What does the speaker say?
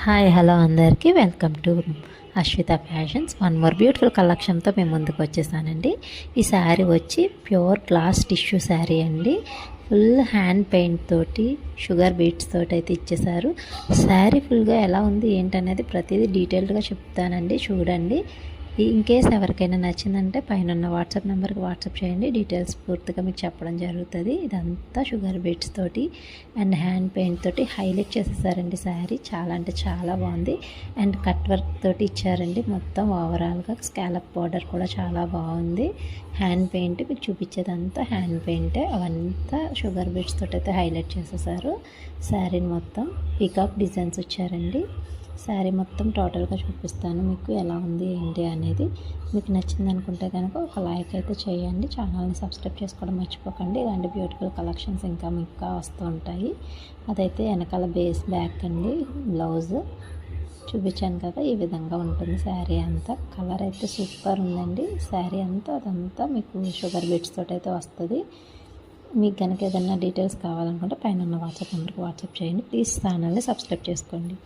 Hi hello అందరికీ welcome to Ashvita fashions. One more beautiful కలెక్షన్తో మేము ముందుకు వచ్చేసానండి. ఈ శారీ వచ్చి ప్యూర్ గ్లాస్ టిష్యూ శారీ అండి. ఫుల్ హ్యాండ్ పెయింట్ తోటి షుగర్ బీట్స్ తోటి అయితే ఇచ్చేసారు. శారీ ఫుల్గా ఎలా ఉంది ఏంటనేది ప్రతిదీ డీటెయిల్డ్గా చెప్తానండి, చూడండి. ఇన్ కేస్ ఎవరికైనా నచ్చిందంటే పైన ఉన్న వాట్సాప్ నెంబర్కి వాట్సాప్ చేయండి, డీటెయిల్స్ పూర్తిగా మీకు చెప్పడం జరుగుతుంది. ఇదంతా షుగర్ బీట్స్ తోటి అండ్ హ్యాండ్ పెయింట్ తోటి హైలైట్ చేసేసారండి శారీ. చాలా అంటే చాలా బాగుంది. అండ్ కట్ వర్క్ తోటి ఇచ్చారండి. మొత్తం ఓవరాల్గా స్కాలప్ బార్డర్ కూడా చాలా బాగుంది. హ్యాండ్ పెయింట్ మీకు చూపించేదంతా హ్యాండ్ పెయింటే. అవంతా షుగర్ బీట్స్ తోటి అయితే హైలైట్ చేసేసారు. శారీని మొత్తం పీకాక్ డిజైన్స్ వచ్చారండి. శారీ మొత్తం టోటల్గా చూపిస్తాను మీకు ఎలా ఉంది ఏంటి అనేది. మీకు నచ్చింది అనుకుంటే కనుక ఒక లైక్ అయితే చేయండి. ఛానల్ని సబ్స్క్రైబ్ చేసుకోవడం మర్చిపోకండి. ఇలాంటి బ్యూటిఫుల్ కలెక్షన్స్ ఇంకా వస్తూ ఉంటాయి. అదైతే వెనకాల బేస్ బ్యాక్ అండి. బ్లౌజ్ చూపించాను కదా, ఈ విధంగా ఉంటుంది శారీ అంతా. కలర్ అయితే సూపర్ ఉందండి. శారీ అంతా అదంతా మీకు షుగర్ బీట్స్ తోటి అయితే వస్తుంది. మీకు కనుక ఏదైనా డీటెయిల్స్ కావాలనుకుంటే పైన ఉన్న వాట్సాప్ నెంబర్కి వాట్సాప్ చేయండి. ప్లీజ్ ఛానల్ని సబ్స్క్రైబ్ చేసుకోండి.